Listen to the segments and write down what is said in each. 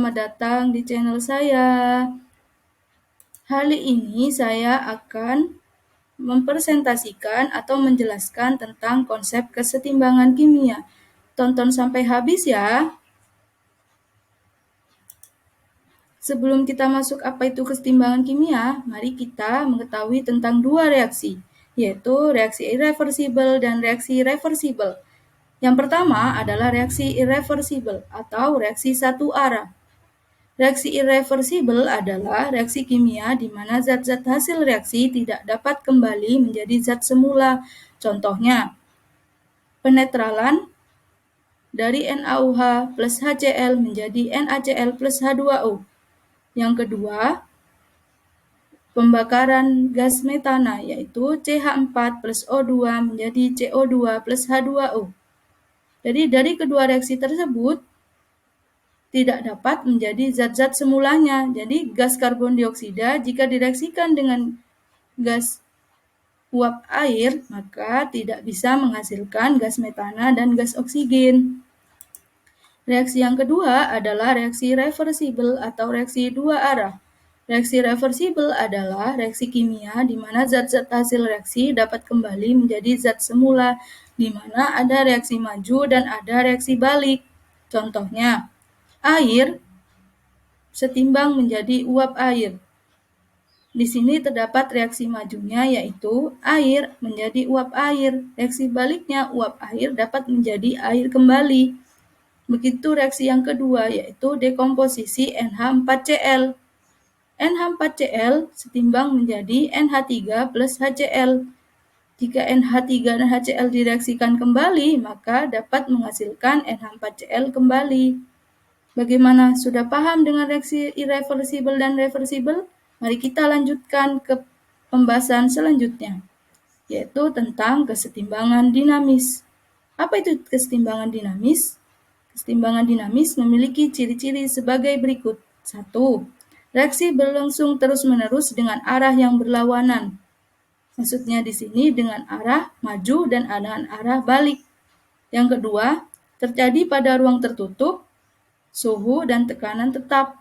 selamat datang di channel saya. Kali ini saya akan mempresentasikan atau menjelaskan tentang konsep kesetimbangan kimia. Tonton sampai habis ya. Sebelum kita masuk apa itu kesetimbangan kimia, mari kita mengetahui tentang dua reaksi, yaitu reaksi irreversibel dan reaksi reversibel. Yang pertama adalah reaksi irreversibel atau reaksi satu arah. Reaksi irreversibel adalah reaksi kimia di mana zat-zat hasil reaksi tidak dapat kembali menjadi zat semula. Contohnya, penetralan dari NaOH plus HCl menjadi NaCl plus H2O. Yang kedua, pembakaran gas metana yaitu CH4 plus O2 menjadi CO2 plus H2O. Jadi dari kedua reaksi tersebut, tidak dapat menjadi zat-zat semulanya. Jadi gas karbon dioksida jika direaksikan dengan gas uap air, maka tidak bisa menghasilkan gas metana dan gas oksigen. Reaksi yang kedua adalah reaksi reversibel atau reaksi dua arah. Reaksi reversibel adalah reaksi kimia di mana zat-zat hasil reaksi dapat kembali menjadi zat semula, di mana ada reaksi maju dan ada reaksi balik. Contohnya, air setimbang menjadi uap air. Di sini terdapat reaksi majunya yaitu air menjadi uap air. Reaksi baliknya uap air dapat menjadi air kembali. Begitu reaksi yang kedua yaitu dekomposisi NH4Cl. NH4Cl setimbang menjadi NH3 plus HCl. Jika NH3 dan HCl direaksikan kembali, maka dapat menghasilkan NH4Cl kembali. Bagaimana? Sudah paham dengan reaksi irreversibel dan reversibel? Mari kita lanjutkan ke pembahasan selanjutnya, yaitu tentang kesetimbangan dinamis. Apa itu kesetimbangan dinamis? Kesetimbangan dinamis memiliki ciri-ciri sebagai berikut. 1. Reaksi berlangsung terus-menerus dengan arah yang berlawanan. Maksudnya di sini dengan arah maju dan dengan arah balik. Yang kedua, terjadi pada ruang tertutup, suhu dan tekanan tetap.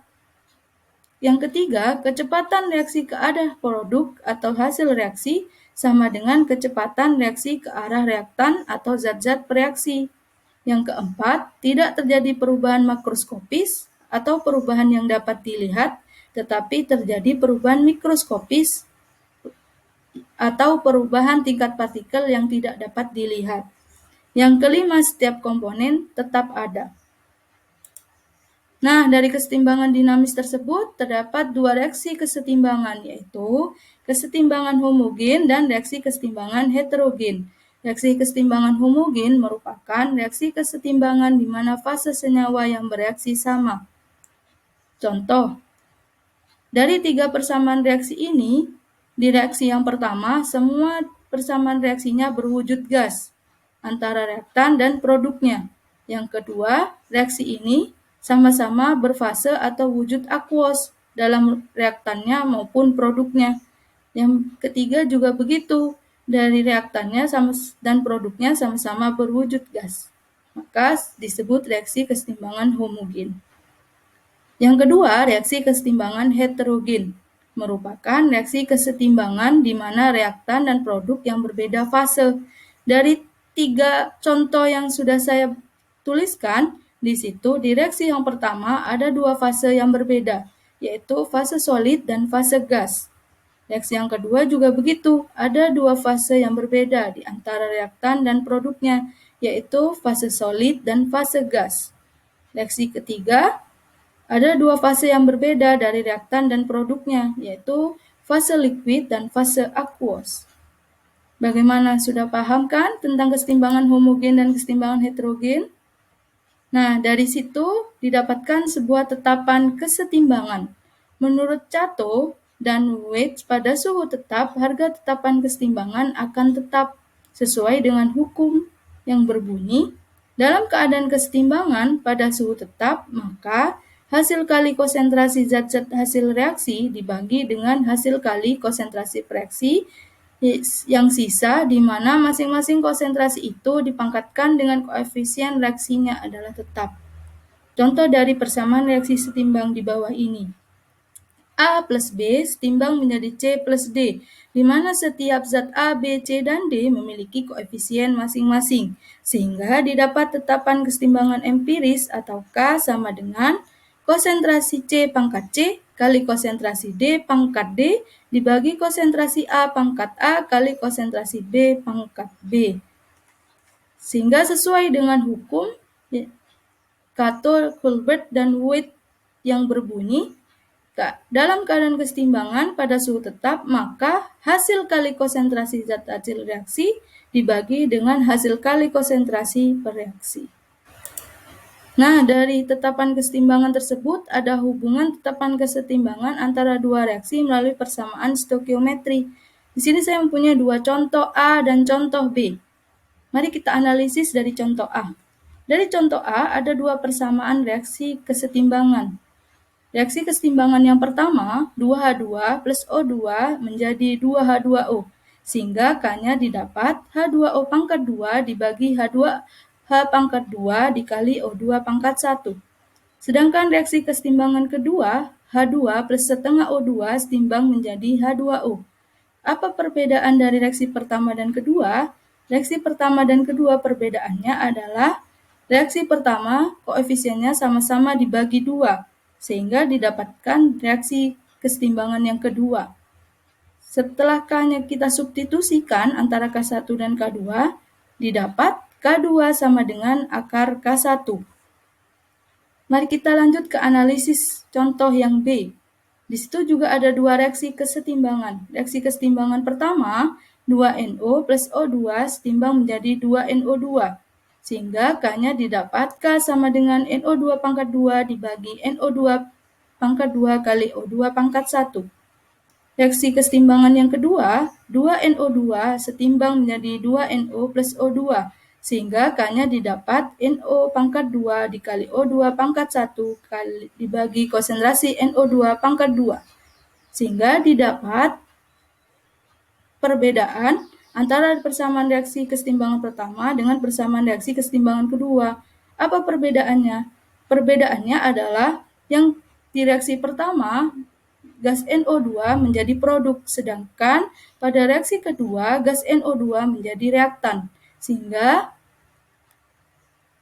Yang ketiga, kecepatan reaksi ke arah produk atau hasil reaksi sama dengan kecepatan reaksi ke arah reaktan atau zat-zat bereaksi. Yang keempat, tidak terjadi perubahan makroskopis atau perubahan yang dapat dilihat, tetapi terjadi perubahan mikroskopis atau perubahan tingkat partikel yang tidak dapat dilihat. Yang kelima, setiap komponen tetap ada. Nah, dari kesetimbangan dinamis tersebut terdapat dua reaksi kesetimbangan, yaitu kesetimbangan homogen dan reaksi kesetimbangan heterogen. Reaksi kesetimbangan homogen merupakan reaksi kesetimbangan di mana fase senyawa yang bereaksi sama. Contoh, dari 3 persamaan reaksi ini, di reaksi yang pertama, semua persamaan reaksinya berwujud gas antara reaktan dan produknya. Yang kedua, reaksi ini sama-sama berfase atau wujud aquos dalam reaktannya maupun produknya. Yang ketiga juga begitu, dari reaktannya dan produknya sama-sama berwujud gas. Maka disebut reaksi kesetimbangan homogen. Yang kedua, reaksi kesetimbangan heterogen merupakan reaksi kesetimbangan di mana reaktan dan produk yang berbeda fase. Dari 3 contoh yang sudah saya tuliskan, di situ di reaksi yang pertama ada 2 fase yang berbeda, yaitu fase solid dan fase gas. Reaksi yang kedua juga begitu, ada 2 fase yang berbeda di antara reaktan dan produknya, yaitu fase solid dan fase gas. Reaksi ketiga, ada 2 fase yang berbeda dari reaktan dan produknya, yaitu fase liquid dan fase aquos. Bagaimana, sudah paham kan tentang kesetimbangan homogen dan kesetimbangan heterogen? Nah, dari situ didapatkan sebuah tetapan kesetimbangan. Menurut Cato dan Weitz, pada suhu tetap, harga tetapan kesetimbangan akan tetap sesuai dengan hukum yang berbunyi, dalam keadaan kesetimbangan pada suhu tetap, maka hasil kali konsentrasi zat-zat hasil reaksi dibagi dengan hasil kali konsentrasi reaksi yang sisa, di mana masing-masing konsentrasi itu dipangkatkan dengan koefisien reaksinya adalah tetap. Contoh dari persamaan reaksi setimbang di bawah ini. A plus B setimbang menjadi C plus D, di mana setiap zat A, B, C, dan D memiliki koefisien masing-masing, sehingga didapat tetapan kesetimbangan empiris atau K sama dengan konsentrasi C pangkat C kali konsentrasi D pangkat D dibagi konsentrasi A pangkat A kali konsentrasi B pangkat B. Sehingga sesuai dengan hukum Cato-Colbert dan Waite yang berbunyi, dalam keadaan kesetimbangan pada suhu tetap, maka hasil kali konsentrasi zat hasil reaksi dibagi dengan hasil kali konsentrasi per reaksi. Nah, dari tetapan kesetimbangan tersebut ada hubungan tetapan kesetimbangan antara dua reaksi melalui persamaan stoikiometri. Di sini saya mempunyai dua contoh A dan contoh B. Mari kita analisis dari contoh A. Dari contoh A ada dua persamaan reaksi kesetimbangan. Reaksi kesetimbangan yang pertama, 2H2 plus O2 menjadi 2H2O, sehingga K-nya didapat H2O pangkat 2 dibagi H pangkat 2 dikali O2 pangkat 1. Sedangkan reaksi kesetimbangan kedua, H2 plus setengah O2 setimbang menjadi H2O. Apa perbedaan dari reaksi pertama dan kedua? Reaksi pertama dan kedua perbedaannya adalah reaksi pertama koefisiennya sama-sama dibagi 2, sehingga didapatkan reaksi kesetimbangan yang kedua. Setelah K-nya kita substitusikan antara K1 dan K2, didapat K2 sama dengan akar K1. Mari kita lanjut ke analisis contoh yang B. Di situ juga ada dua reaksi kesetimbangan. Reaksi kesetimbangan pertama, 2NO plus O2 setimbang menjadi 2NO2. Sehingga K-nya didapat K sama dengan NO2 pangkat 2 dibagi NO2 pangkat 2 kali O2 pangkat 1. Reaksi kesetimbangan yang kedua, 2NO2 setimbang menjadi 2NO plus O2. Sehingga K-nya didapat NO pangkat 2 dikali O2 pangkat 1 kali dibagi konsentrasi NO2 pangkat 2. Sehingga didapat perbedaan antara persamaan reaksi kesetimbangan pertama dengan persamaan reaksi kesetimbangan kedua. Apa perbedaannya? Perbedaannya adalah yang di reaksi pertama, gas NO2 menjadi produk, sedangkan pada reaksi kedua, gas NO2 menjadi reaktan. Sehingga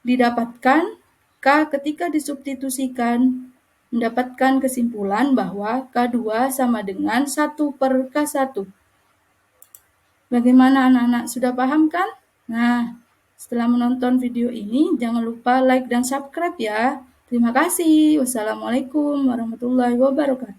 didapatkan K ketika disubstitusikan mendapatkan kesimpulan bahwa K2 sama dengan 1 per K1. Bagaimana anak-anak, sudah paham kan? Nah, setelah menonton video ini, jangan lupa like dan subscribe ya. Terima kasih. Wassalamualaikum warahmatullahi wabarakatuh.